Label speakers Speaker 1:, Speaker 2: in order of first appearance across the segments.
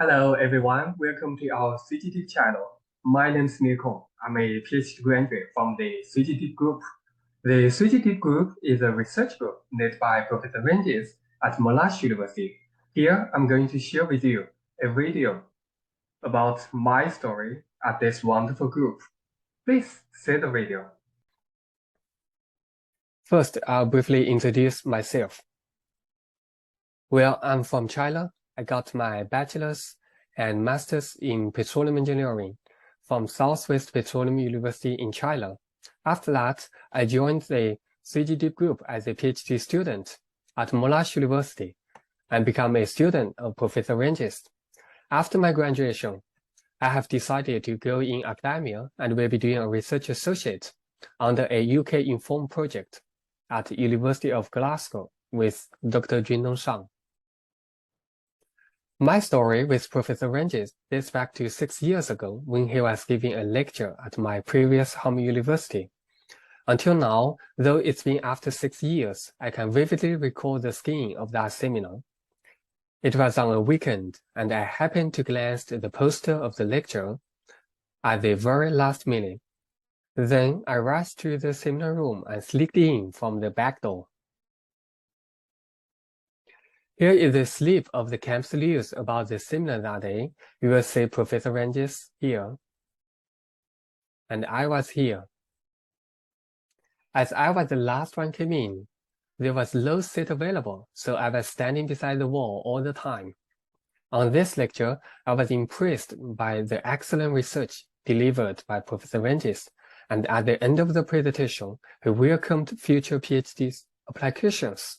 Speaker 1: Hello everyone, welcome to our CTD channel. My name is Nico. I'm a PhD graduate from the CTD Group. The CTD Group is a research group led by Professor Ranjith at Moansh University. Here I'm going to share with you a video about my story at this wonderful group. Please see the video.
Speaker 2: First, I'll briefly introduce myself. Well, I'm from China. I got my bachelor's and master's in petroleum engineering from Southwest Petroleum University in China. After that, I joined the CTD Group as a PhD student at Moansh University and become a student of Professor Ranjith. After my graduation, I have decided to go in academia and will be doing a research associate under a UK Inform project at the University of Glasgow with Dr. Junong Shang. My story with Professor Ranjith dates back to 6 years ago when he was giving a lecture at my previous home university. Until now, though it's been after 6 years, I can vividly recall the scheme of that seminar. It was on a weekend, and I happened to glance at the poster of the lecture at the very last minute. Then I rushed to the seminar room and sneaked in from the back door. Here is the slip of the campus news about the seminar that day. You will see Professor Ranjith here, and I was here. As I was the last one came in, there was no seat available, so I was standing beside the wall all the time. On this lecture, I was impressed by the excellent research delivered by Professor Ranjith, and at the end of the presentation, he welcomed future PhD applications.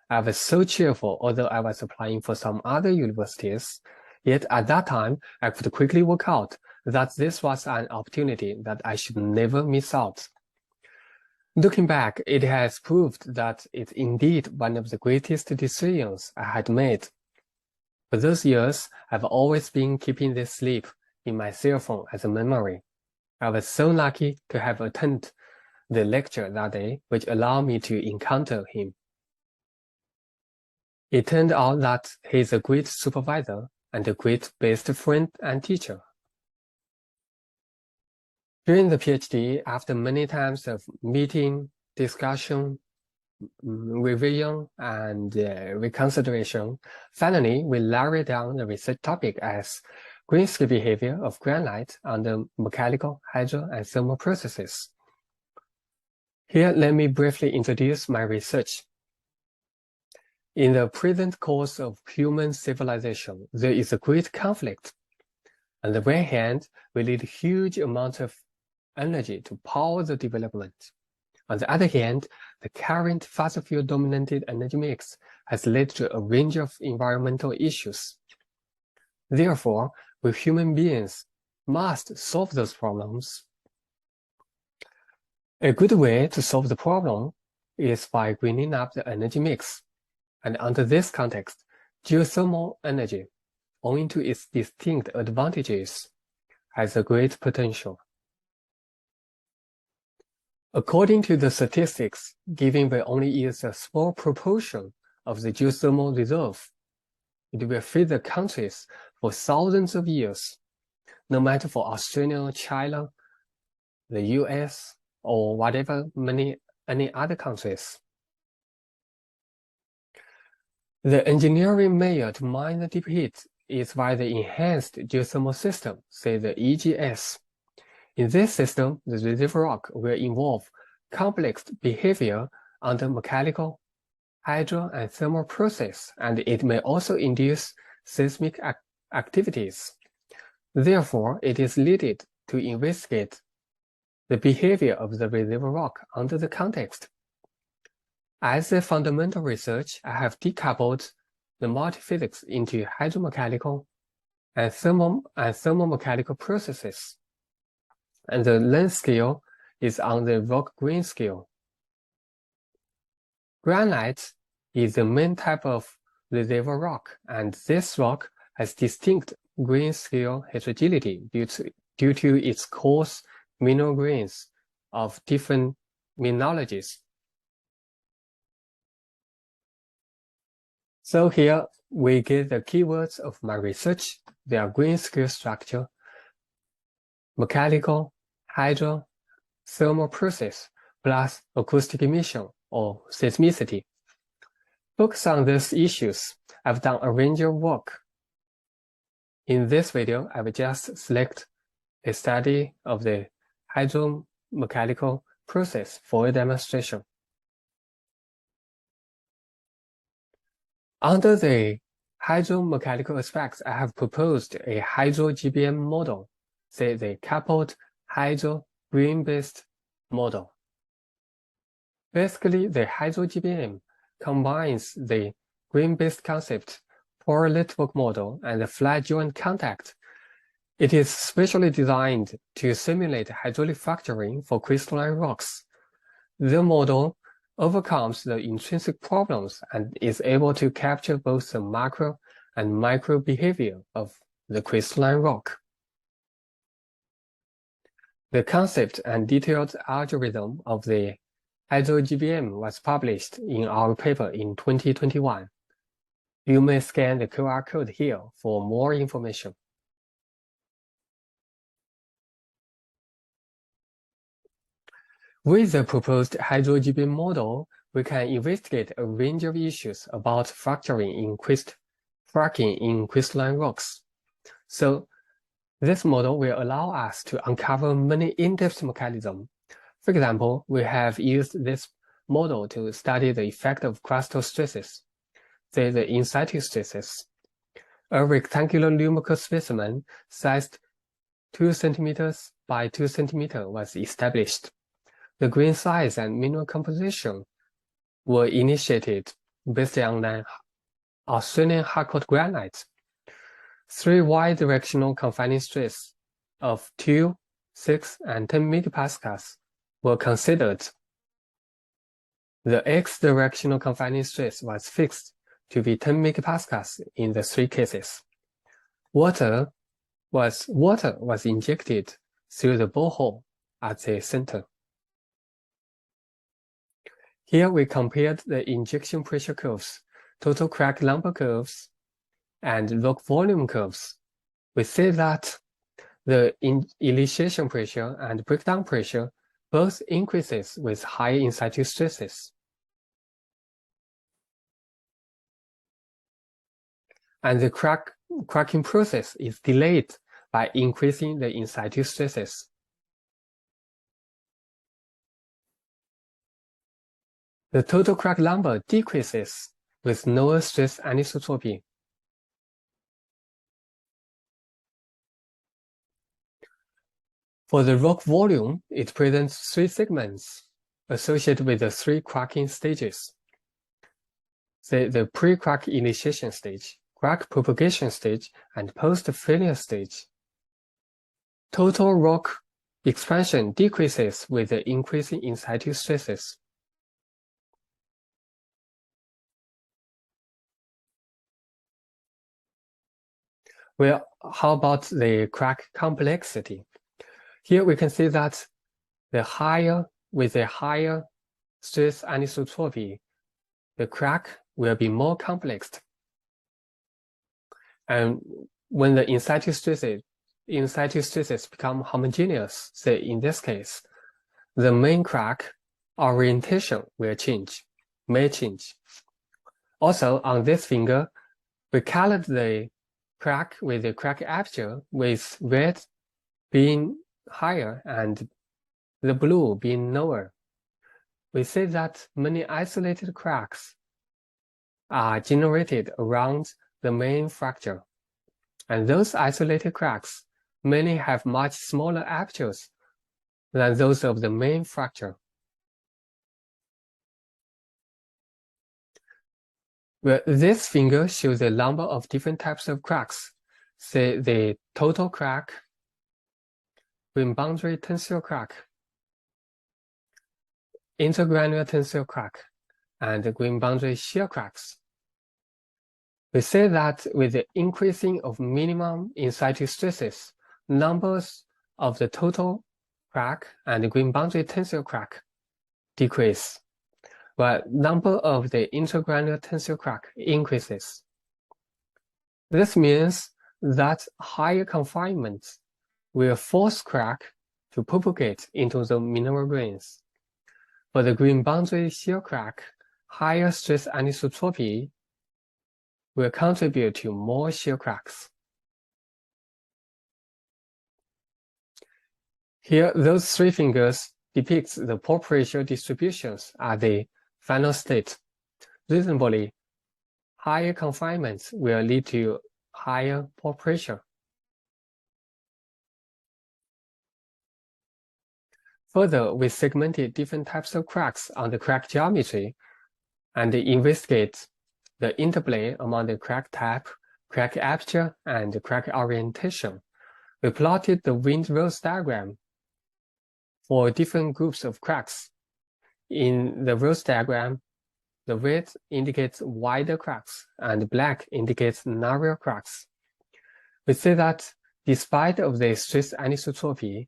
Speaker 2: I was so cheerful, although I was applying for some other universities, yet at that time, I could quickly work out that this was an opportunity that I should never miss out. Looking back, it has proved that it's indeed one of the greatest decisions I had made. For those years, I've always been keeping this slip in my cell phone as a memory. I was so lucky to have attended the lecture that day, which allowed me to encounter him. It turned out that he is a great supervisor and a great best friend and teacher. During the PhD, after many times of meeting, discussion, revision, and reconsideration, finally we narrowed down the research topic as green-scale behavior of granite under mechanical, hydro, and thermal processes. Here, let me briefly introduce my research. In the present course of human civilization, there is a great conflict. On the one hand, we need huge amounts of energy to power the development. On the other hand, the current fossil fuel-dominated energy mix has led to a range of environmental issues. Therefore, we human beings must solve those problems. A good way to solve the problem is by greening up the energy mix. And under this context, geothermal energy, owing to its distinct advantages, has a great potential. According to the statistics, given there only is a small proportion of the geothermal reserve, it will feed the countries for thousands of years, no matter for Australia, China, the US, or whatever any other countries. The engineering method to mine the deep heat is by the enhanced geothermal system, say the EGS. In this system, the reserve rock will involve complex behavior under mechanical, hydro, and thermal process, and it may also induce seismic activities. Therefore, it is needed to investigate the behavior of the reserve rock under the context. As a fundamental research, I have decoupled the multiphysics into hydromechanical and thermomechanical processes, and the length scale is on the rock grain scale. Granite is the main type of reservoir rock, and this rock has distinct grain scale heterogeneity due to its coarse mineral grains of different mineralogies. So here we get the keywords of my research. They are green scale structure, mechanical, hydro, thermal process, plus acoustic emission or seismicity. Focus on these issues. I've done a range of work. In this video, I will just select a study of the hydromechanical process for a demonstration. Under the hydromechanical aspects, I have proposed a HydroGBM model, say the coupled hydro-green-based model. Basically, the HydroGBM combines the green-based concept, pore network model, and the flat joint contact. It is specially designed to simulate hydraulic fracturing for crystalline rocks. The model overcomes the intrinsic problems and is able to capture both the macro and micro behavior of the crystalline rock. The concept and detailed algorithm of the HydroGBM was published in our paper in 2021. You may scan the QR code here for more information. With the proposed HydroGB model, we can investigate a range of issues about fracking in crystalline rocks. So this model will allow us to uncover many in-depth mechanisms. For example, we have used this model to study the effect of crustal stresses, say the in situ stresses. A rectangular numerical specimen sized 2 cm by 2 cm was established. The grain size and mineral composition were initiated based on an Australian hardcore granite. 3 y-directional confining stress of 2, 6, and 10 megapascals were considered. The x-directional confining stress was fixed to be 10 megapascals in the 3 cases. Water was injected through the borehole at the center. Here we compared the injection pressure curves, total crack lumber curves, and rock volume curves. We see that the initiation pressure and breakdown pressure both increases with high in situ stresses. And the cracking process is delayed by increasing the in situ stresses. The total crack number decreases with lower stress anisotropy. For the rock volume, it presents 3 segments associated with the 3 cracking stages. The pre-crack initiation stage, crack propagation stage, and post-failure stage. Total rock expansion decreases with the increasing in situ stresses. Well, how about the crack complexity? Here we can see that with the higher stress anisotropy, the crack will be more complex. And when the in situ stresses become homogeneous, say in this case, the main crack orientation may change. Also, on this finger, we colored the crack with the crack aperture with red being higher and the blue being lower. We see that many isolated cracks are generated around the main fracture. And those isolated cracks many have much smaller apertures than those of the main fracture. Well, this figure shows the number of different types of cracks, say the total crack, grain boundary tensile crack, intergranular tensile crack, and grain boundary shear cracks. We say that with the increasing of minimum in situ stresses, numbers of the total crack and grain boundary tensile crack decrease. while number of the intergranular tensile crack increases. This means that higher confinement will force crack to propagate into the mineral grains. For the green boundary shear crack, higher stress anisotropy will contribute to more shear cracks. Here, those three figures depict the pore pressure distributions at the final state. Reasonably, higher confinement will lead to higher pore pressure. Further, we segmented different types of cracks on the crack geometry and investigate the interplay among the crack type, crack aperture, and crack orientation. We plotted the wind rose diagram for different groups of cracks. In the rose diagram, the red indicates wider cracks and black indicates narrower cracks. We see that despite of the stress anisotropy,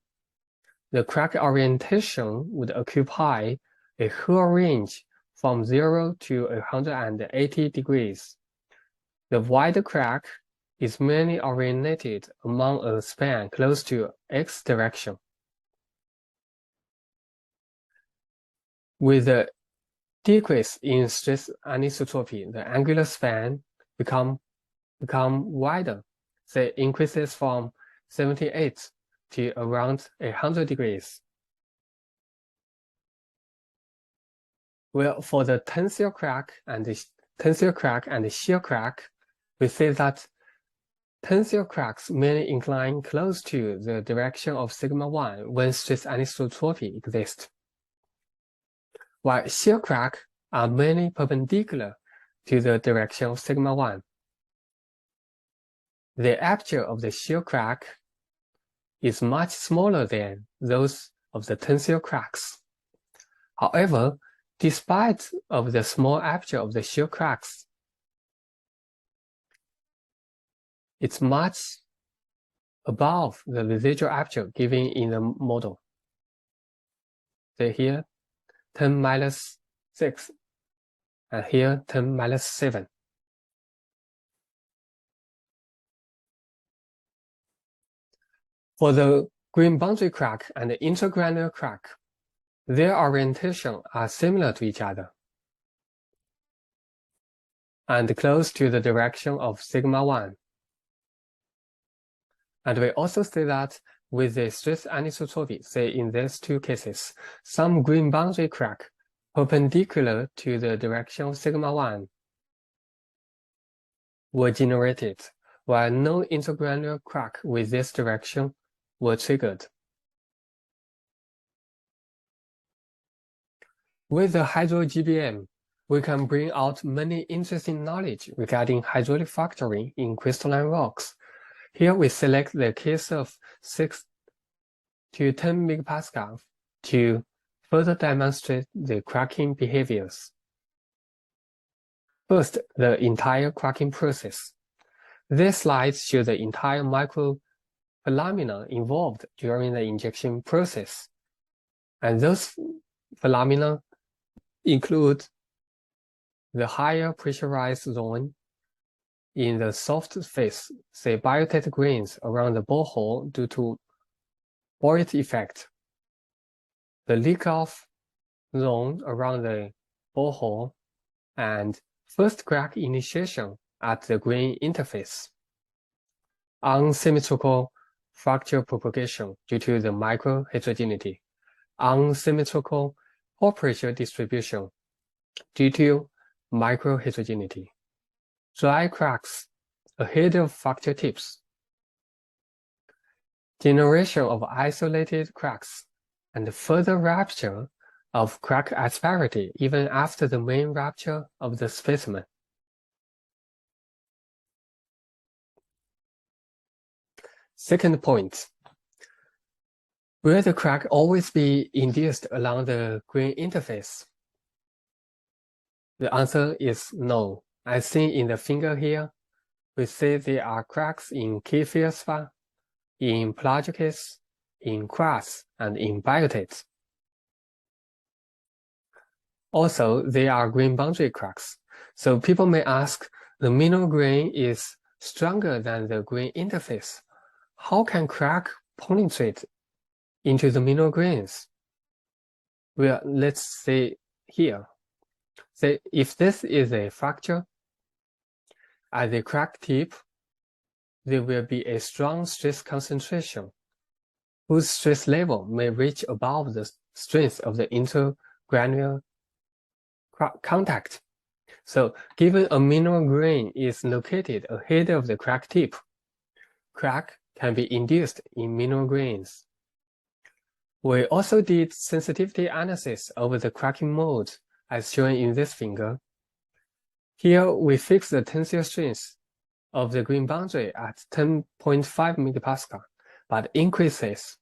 Speaker 2: the crack orientation would occupy a whole range from 0 to 180 degrees. The wider crack is mainly oriented along a span close to x direction. With a decrease in stress anisotropy, the angular span become wider. So it increases from 78 to around 100 degrees. Well, for the tensile crack and the shear crack, we see that tensile cracks mainly incline close to the direction of sigma 1 when stress anisotropy exists, while shear crack are mainly perpendicular to the direction of sigma 1. The aperture of the shear crack is much smaller than those of the tensile cracks. However, despite of the small aperture of the shear cracks, it's much above the residual aperture given in the model. So here, 10 minus 6, and here 10 minus 7. For the green boundary crack and the intergranular crack, their orientation are similar to each other and close to the direction of sigma 1. And we also see that with the stress anisotropy, say in these two cases, some green boundary crack perpendicular to the direction of sigma 1 were generated, while no intergranular crack with this direction were triggered. With the HydroGBM, we can bring out many interesting knowledge regarding hydraulic fracturing in crystalline rocks. Here we select the case of 6 to 10 megapascal to further demonstrate the cracking behaviors. First, the entire cracking process. These slides show the entire microphenomena involved during the injection process. And those phenomena include the higher pressurized zone in the soft phase, say biotite grains around the borehole due to buoyant effect, the leak-off zone around the borehole, and first crack initiation at the grain interface, unsymmetrical fracture propagation due to the microheterogeneity, unsymmetrical pore pressure distribution due to microheterogeneity, dry cracks ahead of fracture tips, generation of isolated cracks, and further rupture of crack asperity even after the main rupture of the specimen. Second point, will the crack always be induced along the grain interface? The answer is no. As seen in the figure here, we see there are cracks in key feldspar, in plagioclase, in quartz, and in biotites. Also, they are grain boundary cracks. So people may ask, the mineral grain is stronger than the grain interface. How can crack penetrate into the mineral grains? Well, let's say here. Say if this is a fracture, at the crack tip, there will be a strong stress concentration, whose stress level may reach above the strength of the intergranular contact. So given a mineral grain is located ahead of the crack tip, crack can be induced in mineral grains. We also did sensitivity analysis over the cracking mode, as shown in this figure. Here we fix the tensile strength of the grain boundary at 10.5 megapascal, but increases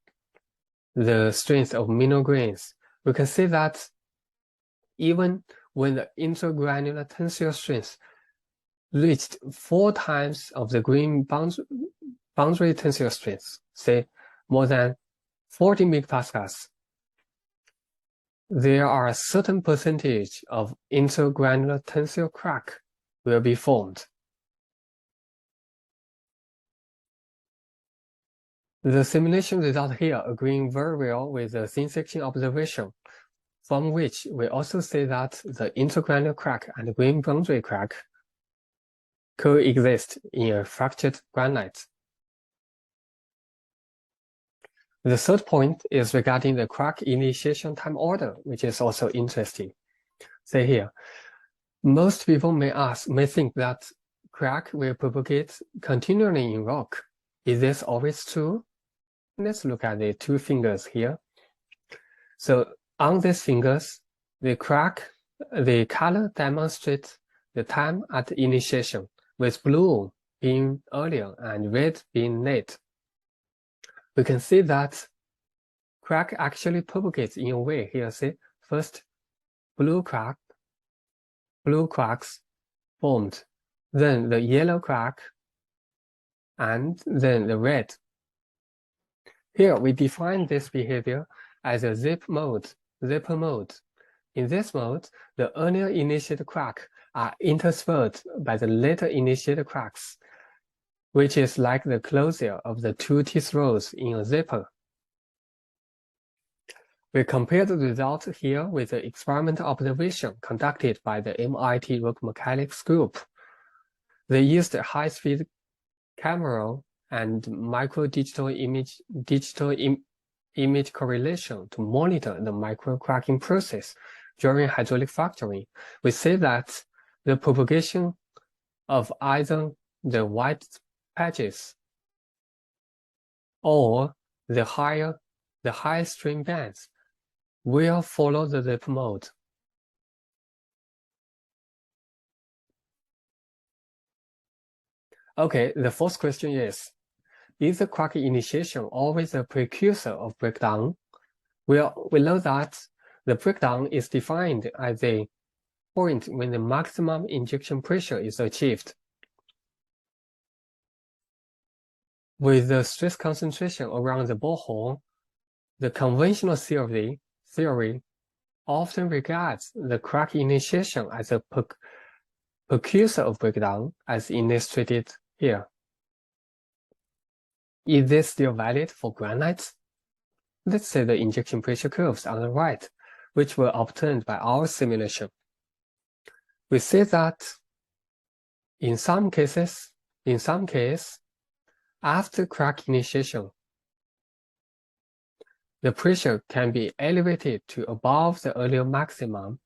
Speaker 2: the strength of mineral grains. We can see that even when the intergranular tensile strength reached 4 times of the grain boundary tensile strength, say more than 40 megapascals, there are a certain percentage of intergranular tensile crack will be formed. The simulation result here agreeing very well with the thin section observation, from which we also say that the intergranular crack and the grain boundary crack coexist in a fractured granite. The third point is regarding the crack initiation time order, which is also interesting. Say here, most people may think that crack will propagate continually in rock. Is this always true? Let's look at the 2 fingers here. So on these fingers, the color demonstrates the time at initiation, with blue being earlier and red being late. We can see that crack actually propagates in a way here. See, first blue cracks formed, then the yellow crack, and then the red. Here we define this behavior as a zipper mode. In this mode, the earlier initiated cracks are interspersed by the later initiated cracks, which is like the closure of the 2 teeth rows in a zipper. We compare the result here with the experimental observation conducted by the MIT rock mechanics group. They used a high-speed camera and micro-digital image correlation to monitor the micro-cracking process during hydraulic fracturing. We say that the propagation of either the white patches or the high strain bands will follow the zipper mode. Okay, the fourth question is the crack initiation always a precursor of breakdown? Well, we know that the breakdown is defined as a point when the maximum injection pressure is achieved. With the stress concentration around the borehole, the conventional theory often regards the crack initiation as a precursor of breakdown, as illustrated here. Is this still valid for granites? Let's say the injection pressure curves on the right, which were obtained by our simulation. We say that in some cases, after crack initiation, the pressure can be elevated to above the earlier maximum.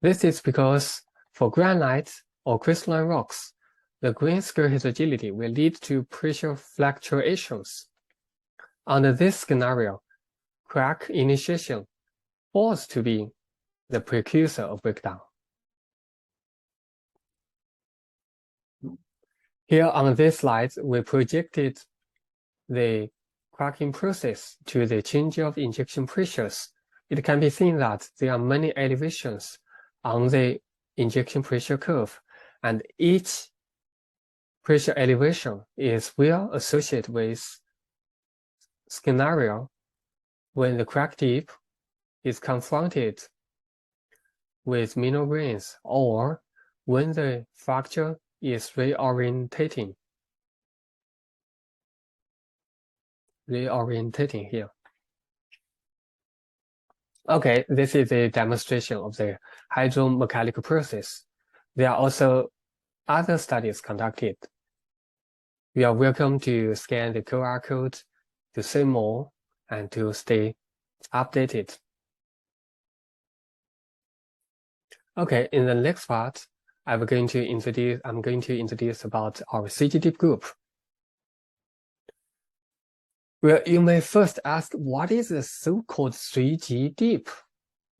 Speaker 2: This is because for granite or crystalline rocks, the grain scale heterogeneity will lead to pressure fluctuations. Under this scenario, crack initiation falls to be the precursor of breakdown. Here on this slide, we projected the cracking process to the change of injection pressures. It can be seen that there are many elevations on the injection pressure curve, and each pressure elevation is well associated with scenario when the crack tip is confronted with mineral grains or when the fracture is reorientating here. Okay, this is a demonstration of the hydromechanical process. There are also other studies conducted. You are welcome to scan the QR code to see more and to stay updated. Okay, in the next part, I'm going to introduce about our CTD group. Well, you may first ask, what is the so-called 3G deep?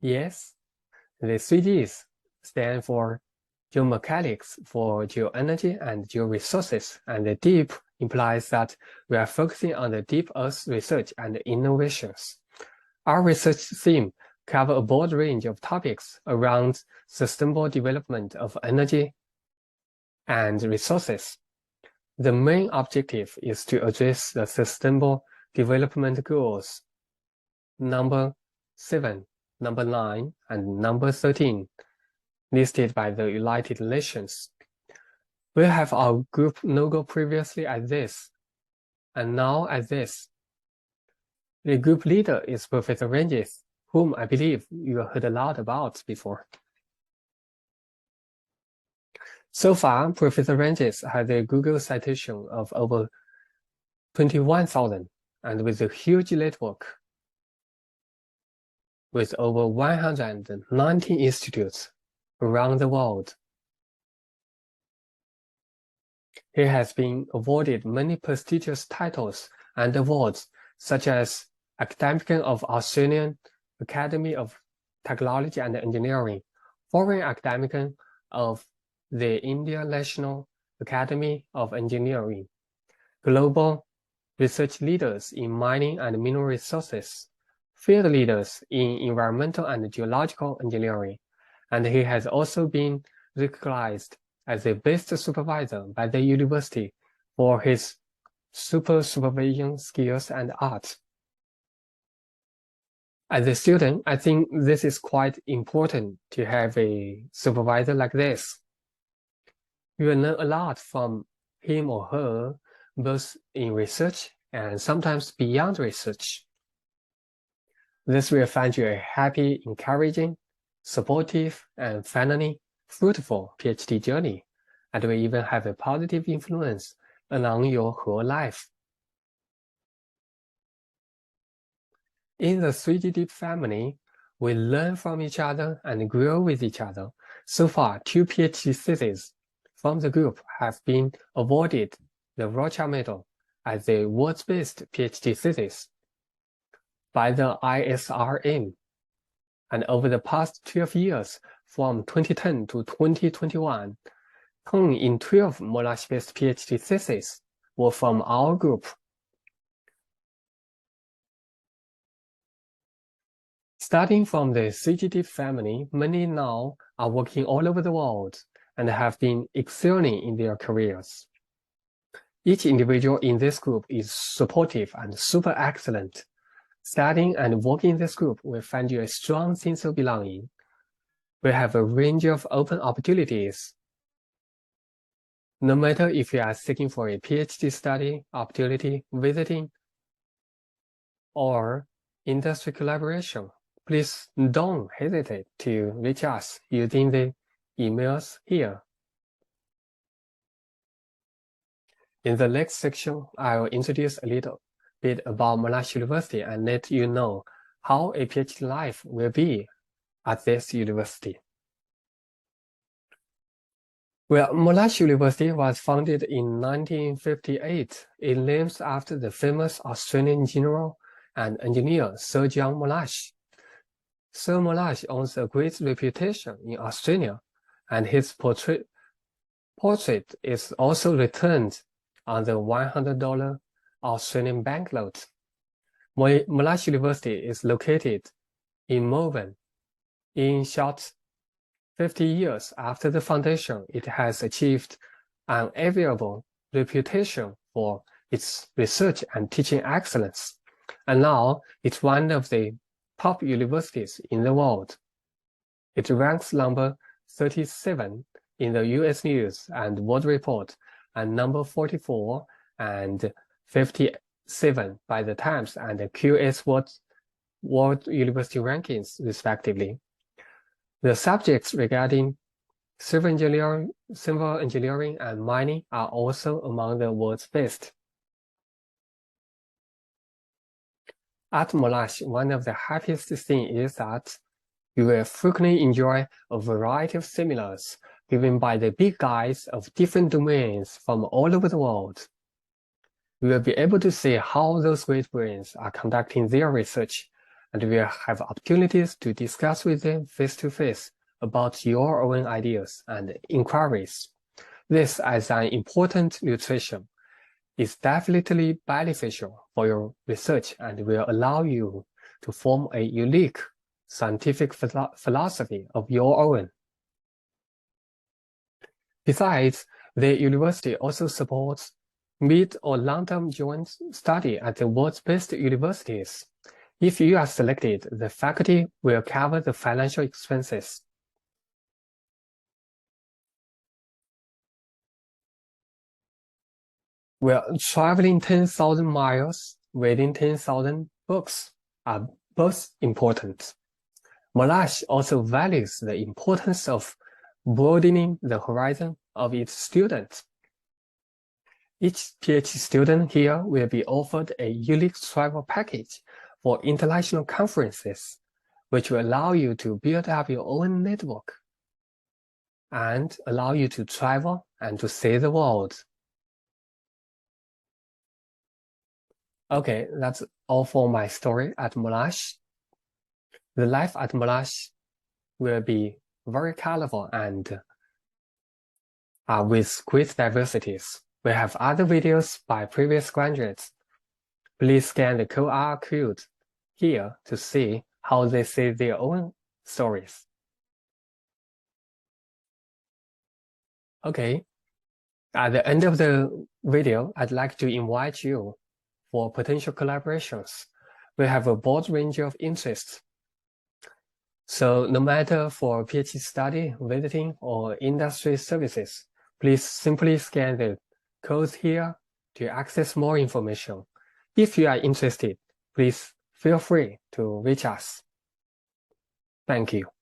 Speaker 2: Yes, the 3Gs stand for geomechanics, for geoenergy and georesources, and the deep implies that we are focusing on the deep earth research and innovations. Our research theme covers a broad range of topics around sustainable development of energy and resources. The main objective is to address the Sustainable Development Goals number 7, number 9, and number 13, listed by the United Nations. We have our group logo previously as this, and now as this. The group leader is Professor Ranjith, whom I believe you heard a lot about before. So far, Professor Ranjith has a Google citation of over 21,000 and with a huge network with over 190 institutes around the world. He has been awarded many prestigious titles and awards, such as Academic of Australian Academy of Technology and Engineering, Foreign Academic of the Indian National Academy of Engineering, Global Research Leaders in Mining and Mineral Resources, Field Leaders in Environmental and Geological Engineering, and he has also been recognized as the best supervisor by the university for his supervision skills and art. As a student, I think this is quite important to have a supervisor like this. You will learn a lot from him or her, both in research and sometimes beyond research. This will find you a happy, encouraging, supportive, and finally fruitful PhD journey, and will even have a positive influence along your whole life. In the 3G Deep family, we learn from each other and grow with each other. So far, 2 PhD theses from the group have been awarded the Rocha Medal as the world's best PhD thesis by the ISRM. And over the past 12 years, from 2010 to 2021, 10 in 12 Monash-based PhD theses were from our group. Starting from the CTD family, many now are working all over the world and have been excelling in their careers. Each individual in this group is supportive and super excellent. Studying and working in this group will find you a strong sense of belonging. We have a range of open opportunities. No matter if you are seeking for a PhD study opportunity, visiting, or industry collaboration, please don't hesitate to reach us using the emails here. In the next section, I will introduce a little bit about Monash University and let you know how a PhD life will be at this university. Well, Monash University was founded in 1958. It names after the famous Australian general and engineer Sir John Monash. Sir Monash owns a great reputation in Australia, and his portrait is also returned on the $100 Australian banknote. Monash University is located in Melbourne. In short, 50 years after the foundation, it has achieved an enviable reputation for its research and teaching excellence, and now it's one of the top universities in the world. It ranks number 37 in the US News and World Report and number 44 and 57 by the Times and the QS World University Rankings, respectively. The subjects regarding civil engineering and mining are also among the world's best. At Monash, one of the happiest things is that you will frequently enjoy a variety of seminars given by the big guys of different domains from all over the world. You will be able to see how those great brains are conducting their research, and you will have opportunities to discuss with them face-to-face about your own ideas and inquiries. This, as an important nutrition, is definitely beneficial for your research and will allow you to form a unique scientific philosophy of your own. Besides, the university also supports mid or long-term joint study at the world's best universities. If you are selected, the faculty will cover the financial expenses. Well, traveling 10,000 miles, reading 10,000 books are both important. Monash also values the importance of broadening the horizon of its students. Each PhD student here will be offered a unique travel package for international conferences, which will allow you to build up your own network and allow you to travel and to see the world. Okay, that's all for my story at Monash. The life at Monash will be very colorful and with great diversities. We have other videos by previous graduates. Please scan the QR code here to see how they say their own stories. Okay, at the end of the video, I'd like to invite you for potential collaborations. We have a broad range of interests. So no matter for PhD study, visiting, or industry services, please simply scan the codes here to access more information. If you are interested, please feel free to reach us. Thank you.